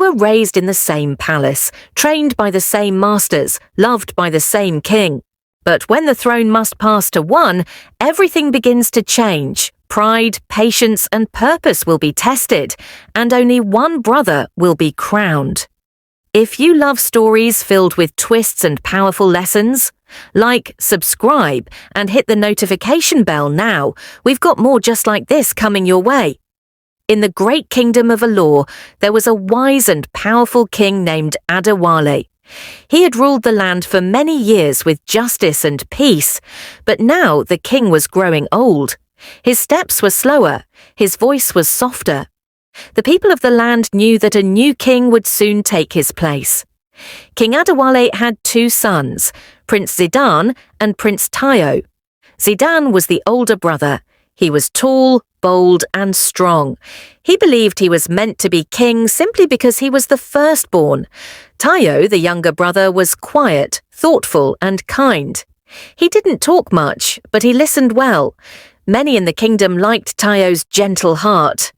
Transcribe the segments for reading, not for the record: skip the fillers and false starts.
were raised in the same palace, trained by the same masters, loved by the same king. But when the throne must pass to one, everything begins to change. Pride, patience, and purpose will be tested, and only one brother will be crowned. If you love stories filled with twists and powerful lessons, like, subscribe, and hit the notification bell now. We've got more just like this coming your way. In the great kingdom of Alor, there was a wise and powerful king named Adewale. He had ruled the land for many years with justice and peace, but now the king was growing old. His steps were slower, his voice was softer. The people of the land knew that a new king would soon take his place. King Adewale had two sons, Prince Zidan and Prince Tayo. Zidan was the older brother. He was tall, bold, and strong. He believed he was meant to be king simply because he was the firstborn. Tayo, the younger brother, was quiet, thoughtful, and kind. He didn't talk much, but he listened well. Many in the kingdom liked Tayo's gentle heart.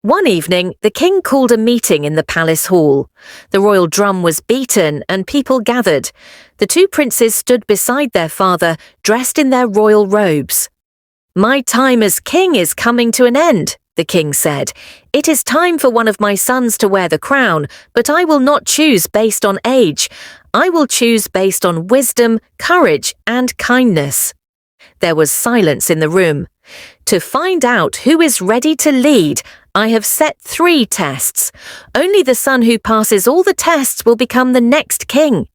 One evening, the king called a meeting in the palace hall. The royal drum was beaten and people gathered. The two princes stood beside their father, dressed in their royal robes. "My time as king is coming to an end," the king said. "It is time for one of my sons to wear the crown, but I will not choose based on age. I will choose based on wisdom, courage, and kindness." There was silence in the room. "To find out who is ready to lead, I have set 3 tests. Only the son who passes all the tests will become the next king."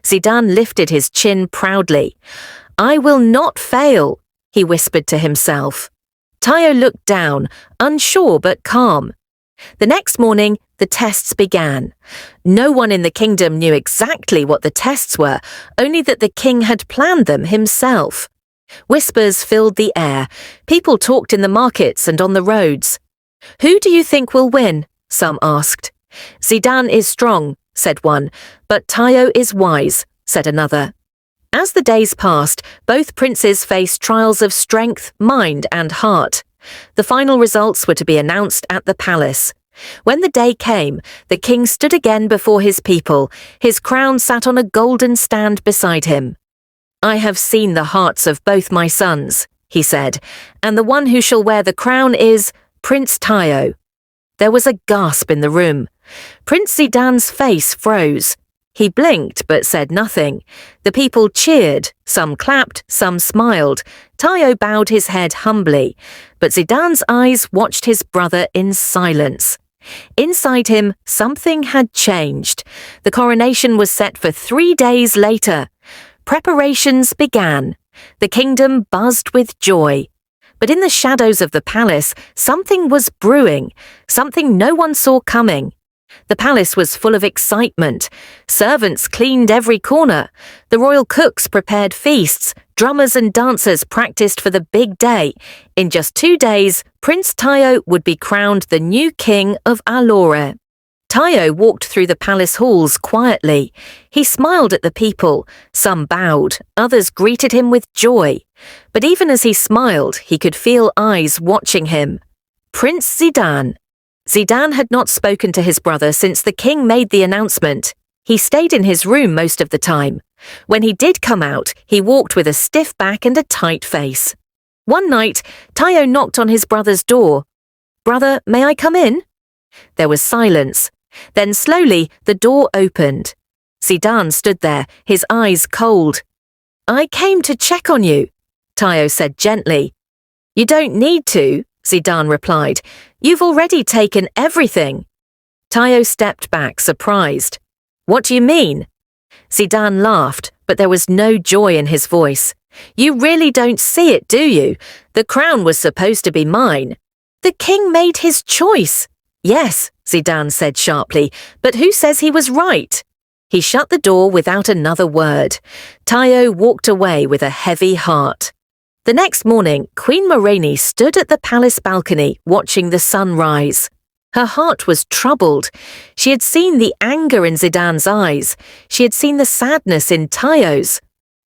Zidan lifted his chin proudly. "I will not fail," he whispered to himself. Tayo looked down, unsure but calm. The next morning, the tests began. No one in the kingdom knew exactly what the tests were, only that the king had planned them himself. Whispers filled the air. People talked in the markets and on the roads. "Who do you think will win?" some asked. "Zidan is strong," said one, "but Tayo is wise," said another. As the days passed, both princes faced trials of strength, mind, and heart. The final results were to be announced at the palace. When the day came, the king stood again before his people. His crown sat on a golden stand beside him. "I have seen the hearts of both my sons," he said, "and the one who shall wear the crown is Prince Tayo." There was a gasp in the room. Prince Zidan's face froze. He blinked but said nothing. The people cheered. Some clapped, some smiled. Tayo bowed his head humbly, but Zidan's eyes watched his brother in silence. Inside him, something had changed. The coronation was set for 3 days later. Preparations began. The kingdom buzzed with joy. But in the shadows of the palace, something was brewing, something no one saw coming. The palace was full of excitement. Servants cleaned every corner. The royal cooks prepared feasts. Drummers and dancers practiced for the big day. In just 2 days, Prince Tayo would be crowned the new king of Alore. Tayo walked through the palace halls quietly. He smiled at the people. Some bowed, others greeted him with joy. But even as he smiled, he could feel eyes watching him. Prince Zidan. Zidan had not spoken to his brother since the king made the announcement. He stayed in his room most of the time. When he did come out, he walked with a stiff back and a tight face. One night, Tayo knocked on his brother's door. "Brother, may I come in?" There was silence. Then slowly, the door opened. Zidan stood there, his eyes cold. "I came to check on you," Tayo said gently. "You don't need to," Zidan replied. "You've already taken everything." Tayo stepped back, surprised. "What do you mean?" Zidan laughed, but there was no joy in his voice. "You really don't see it, do you? The crown was supposed to be mine. The king made his choice." "Yes," Zidan said sharply, "but who says he was right?" He shut the door without another word. Tayo walked away with a heavy heart. The next morning, Queen Moreni stood at the palace balcony watching the sun rise. Her heart was troubled. She had seen the anger in Zidan's eyes. She had seen the sadness in Tayo's.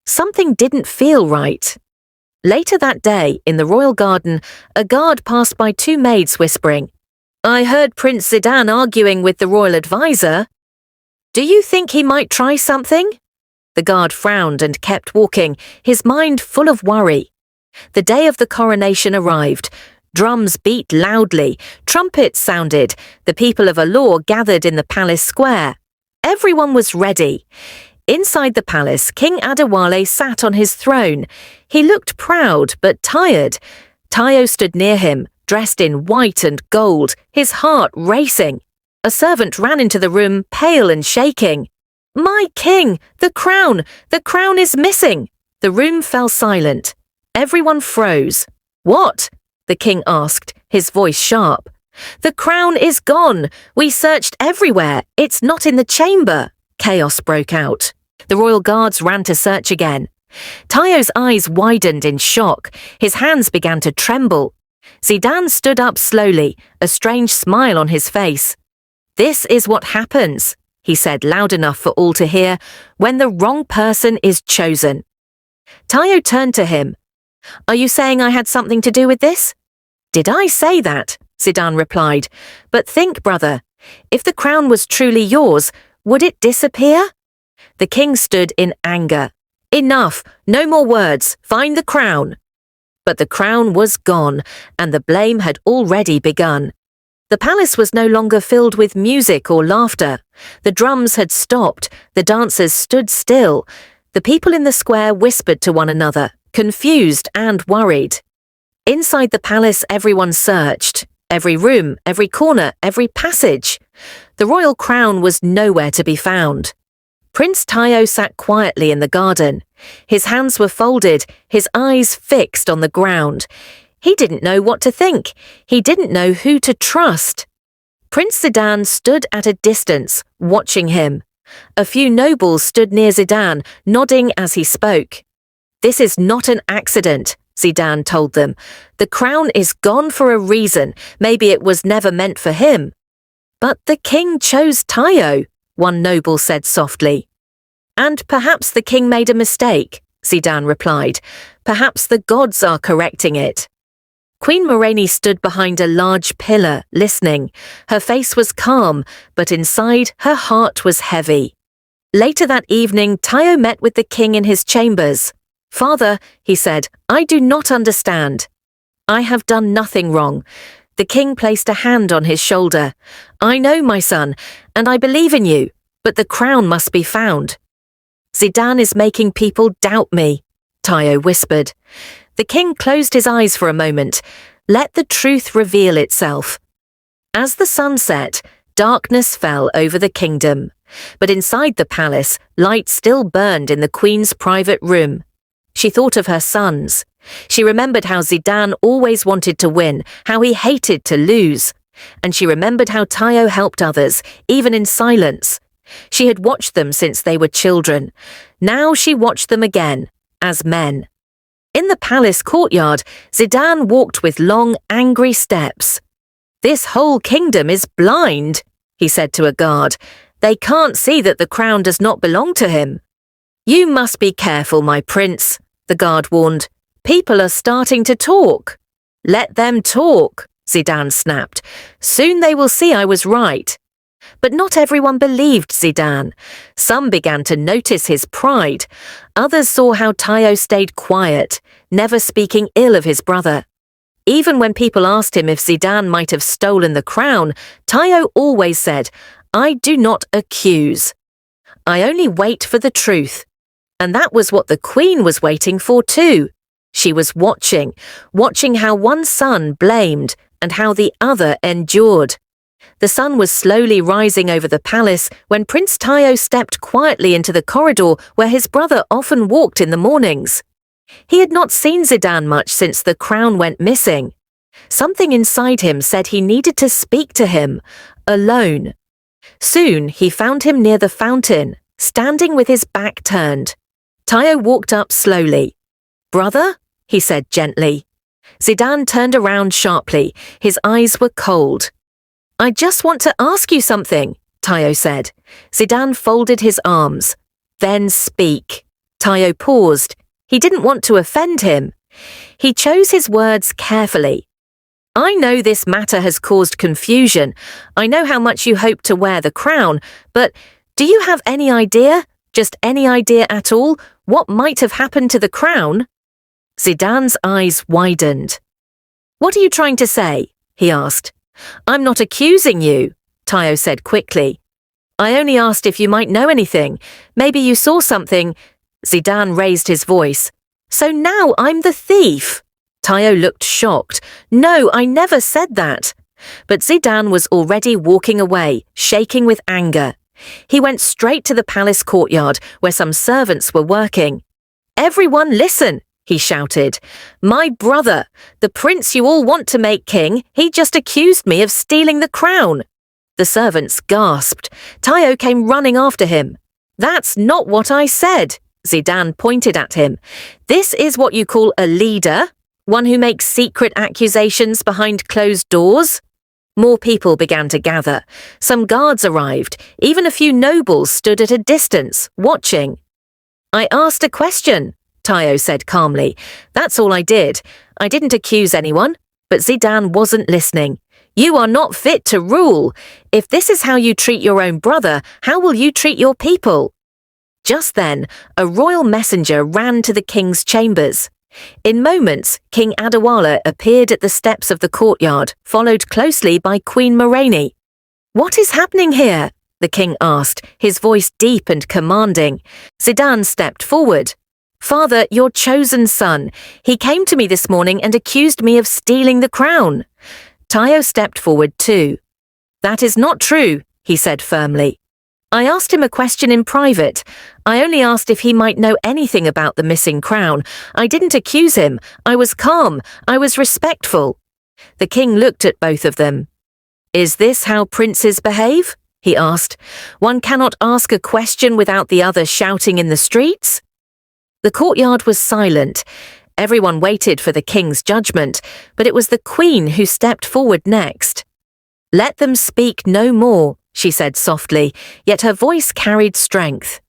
Something didn't feel right. Later that day, in the royal garden, a guard passed by 2 maids whispering, I heard Prince Zidane arguing with the royal advisor. Do you think he might try something? The guard frowned and kept walking, his mind full of worry. The day of the coronation arrived. Drums beat loudly, trumpets sounded, the people of Alor gathered in the palace square. Everyone was ready. Inside the palace, King Adewale sat on his throne. He looked proud but tired. Tayo stood near him, dressed in white and gold, his heart racing. A servant ran into the room, pale and shaking. My king, the crown is missing. The room fell silent. Everyone froze. What? The king asked, his voice sharp. The crown is gone. We searched everywhere. It's not in the chamber. Chaos broke out. The royal guards ran to search again. Tayo's eyes widened in shock. His hands began to tremble. Zidane stood up slowly, a strange smile on his face. This is what happens, he said loud enough for all to hear, when the wrong person is chosen. Tayo turned to him. Are you saying I had something to do with this? Did I say that? Zidane replied. But think, brother, if the crown was truly yours, would it disappear? The king stood in anger. Enough, no more words, find the crown. But the crown was gone, and the blame had already begun. The palace was no longer filled with music or laughter. The drums had stopped, the dancers stood still. The people in the square whispered to one another, confused and worried. Inside the palace, everyone searched. Every room, every corner, every passage. The royal crown was nowhere to be found. Prince Tayo sat quietly in the garden. His hands were folded, his eyes fixed on the ground. He didn't know what to think. He didn't know who to trust. Prince Zidane stood at a distance, watching him. A few nobles stood near Zidane, nodding as he spoke. This is not an accident, Zidane told them. The crown is gone for a reason. Maybe it was never meant for him. But the king chose Tayo, one noble said softly. And perhaps the king made a mistake, Zidane replied. Perhaps the gods are correcting it. Queen Moreni stood behind a large pillar, listening. Her face was calm, but inside her heart was heavy. Later that evening, Tayo met with the king in his chambers. Father, he said, I do not understand. I have done nothing wrong. The king placed a hand on his shoulder. I know, my son, and I believe in you, but the crown must be found. Zidane is making people doubt me, Tayo whispered. The king closed his eyes for a moment. Let the truth reveal itself. As the sun set, darkness fell over the kingdom. But inside the palace, light still burned in the queen's private room. She thought of her sons. She remembered how Zidane always wanted to win, how he hated to lose. And she remembered how Tayo helped others, even in silence. She had watched them since they were children. Now she watched them again, as men. In the palace courtyard, Zidane walked with long, angry steps. This whole kingdom is blind, he said to a guard. They can't see that the crown does not belong to him. You must be careful, my prince, the guard warned. People are starting to talk. Let them talk, Zidane snapped. Soon they will see I was right. But not everyone believed Zidane. Some began to notice his pride. Others saw how Tayo stayed quiet, never speaking ill of his brother. Even when people asked him if Zidane might have stolen the crown, Tayo always said, I do not accuse. I only wait for the truth. And that was what the queen was waiting for too. She was watching how one son blamed and how the other endured. The sun was slowly rising over the palace when Prince Tayo stepped quietly into the corridor where his brother often walked in the mornings. He had not seen Zidane much since the crown went missing. Something inside him said he needed to speak to him, alone. Soon he found him near the fountain, standing with his back turned. Tayo walked up slowly. Brother, he said gently. Zidane turned around sharply. His eyes were cold. I just want to ask you something, Tayo said. Zidane folded his arms. Then speak. Tayo paused. He didn't want to offend him. He chose his words carefully. I know this matter has caused confusion. I know how much you hope to wear the crown, but do you have any idea, just any idea at all, what might have happened to the crown? Zidane's eyes widened. What are you trying to say? He asked. I'm not accusing you, Tayo said quickly. I only asked if you might know anything. Maybe you saw something. Zidane raised his voice. So now I'm the thief. Tayo looked shocked. No, I never said that. But Zidane was already walking away, shaking with anger. He went straight to the palace courtyard where some servants were working. Everyone listen, he shouted. My brother, the prince you all want to make king, he just accused me of stealing the crown. The servants gasped. Tayo came running after him. That's not what I said, Zidane pointed at him. This is what you call a leader? One who makes secret accusations behind closed doors? More people began to gather. Some guards arrived. Even a few nobles stood at a distance, watching. I asked a question, Tayo said calmly. That's all I did. I didn't accuse anyone. But Zidane wasn't listening. You are not fit to rule. If this is how you treat your own brother, how will you treat your people? Just then, a royal messenger ran to the king's chambers. In moments, King Adewale appeared at the steps of the courtyard, followed closely by Queen Moreni. What is happening here? The king asked, his voice deep and commanding. Zidane stepped forward. Father, your chosen son. He came to me this morning and accused me of stealing the crown. Tayo stepped forward too. That is not true, he said firmly. I asked him a question in private. I only asked if he might know anything about the missing crown. I didn't accuse him. I was calm. I was respectful. The king looked at both of them. Is this how princes behave? He asked. One cannot ask a question without the other shouting in the streets? The courtyard was silent. Everyone waited for the king's judgment, but it was the queen who stepped forward next. Let them speak no more, she said softly, yet her voice carried strength.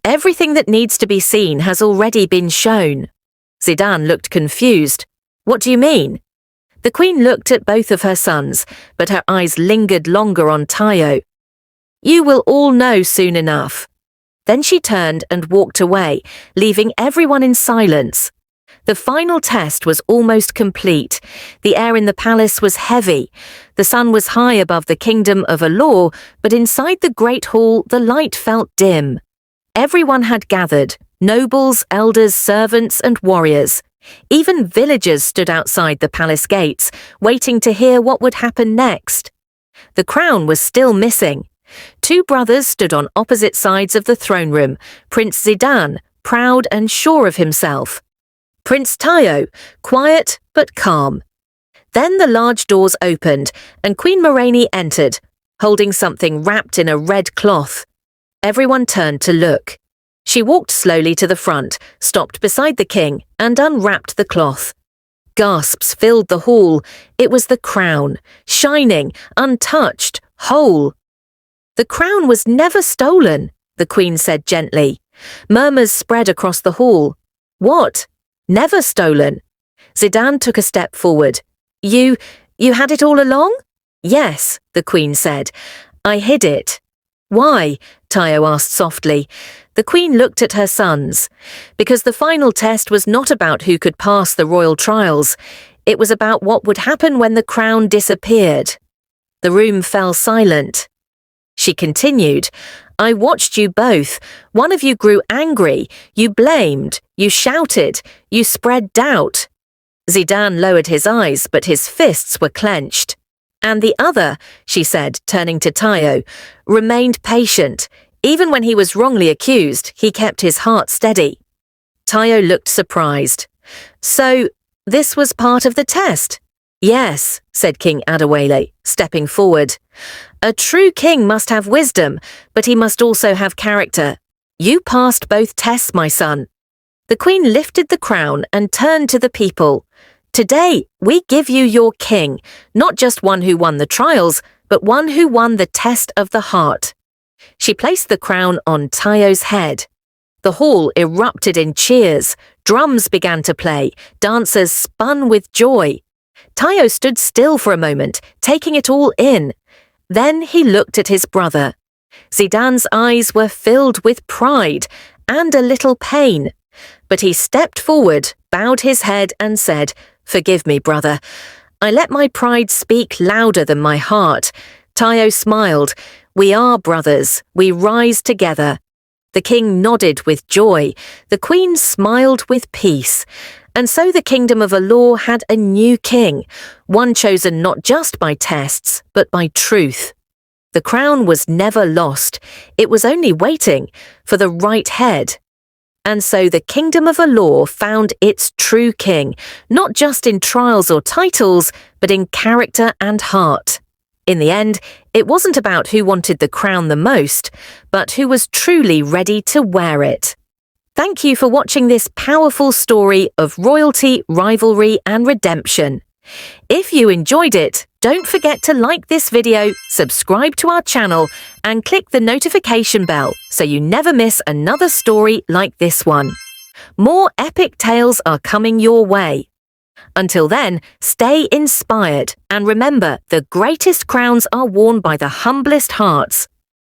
Everything that needs to be seen has already been shown. Zidane looked confused. What do you mean? The queen looked at both of her sons, but her eyes lingered longer on Tayo. You will all know soon enough. Then she turned and walked away, leaving everyone in silence. The final test was almost complete. The air in the palace was heavy. The sun was high above the kingdom of Alor, but inside the great hall the light felt dim. Everyone had gathered, nobles, elders, servants, and warriors. Even villagers stood outside the palace gates, waiting to hear what would happen next. The crown was still missing. Two brothers stood on opposite sides of the throne room, Prince Zidane, proud and sure of himself. Prince Tayo, quiet but calm. Then the large doors opened, and Queen Moreni entered, holding something wrapped in a red cloth. Everyone turned to look. She walked slowly to the front, stopped beside the king, and unwrapped the cloth. Gasps filled the hall. It was the crown, shining, untouched, whole. The crown was never stolen, the queen said gently. Murmurs spread across the hall. What? Never stolen? Zidane took a step forward. You had it all along? Yes, the queen said. I hid it. Why? Tayo asked softly. The queen looked at her sons. Because the final test was not about who could pass the royal trials. It was about what would happen when the crown disappeared. The room fell silent. She continued, I watched you both. One of you grew angry. You blamed. You shouted. You spread doubt. Zidane lowered his eyes, but his fists were clenched. And the other, she said, turning to Tayo, remained patient. Even when he was wrongly accused, he kept his heart steady. Tayo looked surprised. So, this was part of the test? Yes, said King Adewale, stepping forward. A true king must have wisdom, but he must also have character. You passed both tests, my son. The queen lifted the crown and turned to the people. Today, we give you your king, not just one who won the trials, but one who won the test of the heart. She placed the crown on Tayo's head. The hall erupted in cheers. Drums began to play. Dancers spun with joy. Tayo stood still for a moment, taking it all in. Then he looked at his brother. Zidane's eyes were filled with pride and a little pain. But he stepped forward, bowed his head and said, "Forgive me, brother. I let my pride speak louder than my heart." Tayo smiled. "We are brothers. We rise together." The king nodded with joy. The queen smiled with peace. And so the kingdom of Alor had a new king, one chosen not just by tests, but by truth. The crown was never lost. It was only waiting for the right head. And so the kingdom of Alor found its true king, not just in trials or titles, but in character and heart. In the end, it wasn't about who wanted the crown the most, but who was truly ready to wear it. Thank you for watching this powerful story of royalty, rivalry, and redemption. If you enjoyed it, don't forget to like this video, subscribe to our channel, and click the notification bell so you never miss another story like this one. More epic tales are coming your way. Until then, stay inspired and remember the greatest crowns are worn by the humblest hearts.